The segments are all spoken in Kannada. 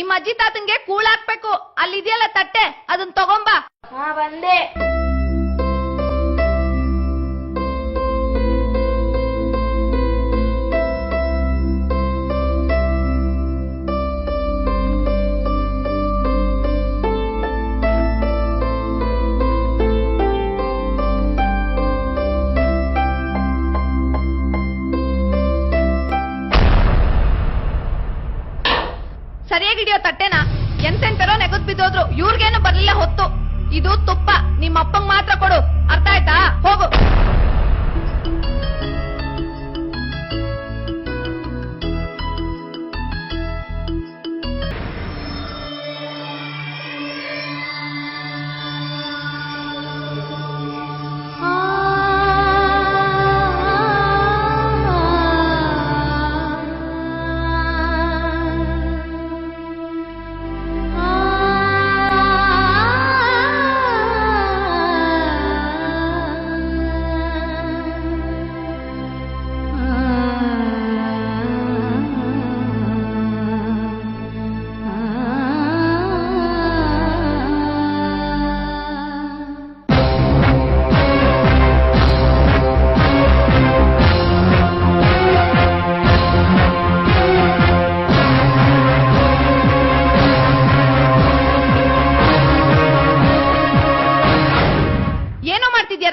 ನಿಮ್ಮ ಅಜ್ಜಿ ತಾತಂಗೆ ಕೂಳಾಕ್ಬೇಕು. ಅಲ್ಲಿದೆಯಲ್ಲ ತಟ್ಟೆ, ಅದನ್ನ ತಗೊಂಬಾ. ಹಾ ಬಂದೆ. ಸರಿಯಾಗಿಡಿಯೋ ತಟ್ಟೆನ. ಎಂತೆಂತರೋ ನೆಗದ್ ಬಿದ್ದೋದ್ರು, ಇವ್ರಿಗೇನು ಬರ್ಲಿಲ್ಲ ಹೊತ್ತು. ಇದು ತುಪ್ಪ, ನಿಮ್ಮ ಅಪ್ಪಂಗ್ ಮಾತ್ರ ಕೊಡು, ಅರ್ಥ ಆಯ್ತಾ? ಹೋಗು.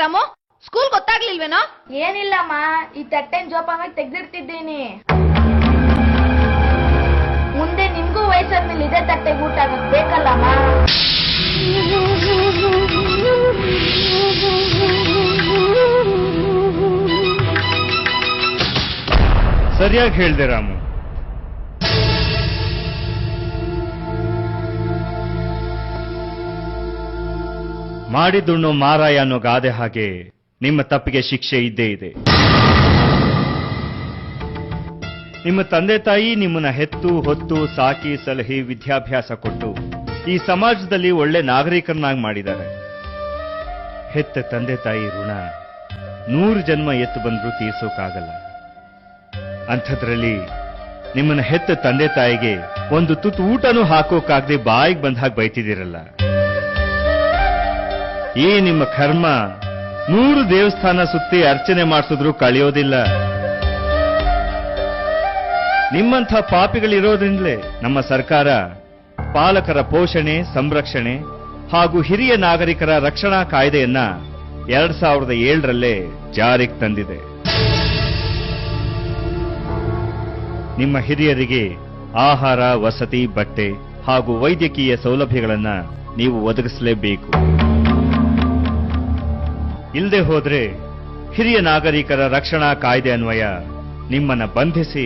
ರಾಮು, ಸ್ಕೂಲ್ ಗೊತ್ತಾಗ್ಲಿಲ್ವೇನೋ? ಏನಿಲ್ಲಮ್ಮ, ಈ ತಟ್ಟೆನ್ ಜೋಪಾನಾಗಿ ತೆಗ್ದಿಡ್ತಿದ್ದೀನಿ. ಮುಂದೆ ನಿಮ್ಗೂ ವಯಸ್ಸಾದ್ಮೇಲೆ ಇದೇ ತಟ್ಟೆಗೆ ಊಟ ಆಗಕ್ ಬೇಕಲ್ಲಮ್ಮ. ಸರಿಯಾಗಿ ಹೇಳ್ದೆ ರಾಮು. ಮಾಡಿದುಣ್ಣು ಮಾರಾಯ ಅನ್ನೋ ಗಾದೆ ಹಾಗೆ ನಿಮ್ಮ ತಪ್ಪಿಗೆ ಶಿಕ್ಷೆ ಇದ್ದೇ ಇದೆ. ನಿಮ್ಮ ತಂದೆ ತಾಯಿ ನಿಮ್ಮನ್ನ ಹೆತ್ತು ಹೊತ್ತು ಸಾಕಿ ಸಲಹಿ ವಿದ್ಯಾಭ್ಯಾಸ ಕೊಟ್ಟು ಈ ಸಮಾಜದಲ್ಲಿ ಒಳ್ಳೆ ನಾಗರಿಕರನ್ನಾಗಿ ಮಾಡಿದ್ದಾರೆ. ಹೆತ್ತ ತಂದೆ ತಾಯಿ ಋಣ 100 ಜನ್ಮ ಎತ್ತು ಬಂದ್ರೂ ತೀರ್ಸೋಕ್ಕಾಗಲ್ಲ. ಅಂಥದ್ರಲ್ಲಿ ನಿಮ್ಮನ್ನ ಹೆತ್ತ ತಂದೆ ತಾಯಿಗೆ ಒಂದು ತುತ್ತು ಊಟನೂ ಹಾಕೋಕಾಗದೆ ಬಾಯಿಗೆ ಬಂದ ಹಾಗೆ ಬೈತಿದ್ದೀರಲ್ಲ. ಈ ನಿಮ್ಮ ಕರ್ಮ 100 ದೇವಸ್ಥಾನ ಸುತ್ತಿ ಅರ್ಚನೆ ಮಾಡಿಸಿದ್ರೂ ಕಳೆಯೋದಿಲ್ಲ. ನಿಮ್ಮಂಥ ಪಾಪಿಗಳಿರೋದ್ರಿಂದಲೇ ನಮ್ಮ ಸರ್ಕಾರ ಪಾಲಕರ ಪೋಷಣೆ, ಸಂರಕ್ಷಣೆ ಹಾಗೂ ಹಿರಿಯ ನಾಗರಿಕರ ರಕ್ಷಣಾ ಕಾಯ್ದೆಯನ್ನ 2007ರಲ್ಲೇ ಜಾರಿಗೆ ತಂದಿದೆ. ನಿಮ್ಮ ಹಿರಿಯರಿಗೆ ಆಹಾರ, ವಸತಿ, ಬಟ್ಟೆ ಹಾಗೂ ವೈದ್ಯಕೀಯ ಸೌಲಭ್ಯಗಳನ್ನ ನೀವು ಒದಗಿಸಲೇಬೇಕು. ಇಲ್ಲದೆ ಹೋದ್ರೆ ಹಿರಿಯ ನಾಗರಿಕರ ರಕ್ಷಣಾ ಕಾಯ್ದೆ ಅನ್ವಯ ನಿಮ್ಮನ್ನ ಬಂಧಿಸಿ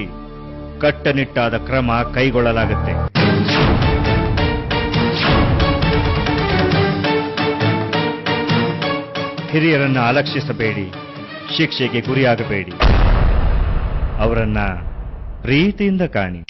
ಕಟ್ಟುನಿಟ್ಟಾದ ಕ್ರಮ ಕೈಗೊಳ್ಳಲಾಗುತ್ತೆ. ಹಿರಿಯರನ್ನ ಅಲಕ್ಷಿಸಬೇಡಿ, ಶಿಕ್ಷೆಗೆ ಗುರಿಯಾಗಬೇಡಿ, ಅವರನ್ನ ಪ್ರೀತಿಯಿಂದ ಕಾಣಿ.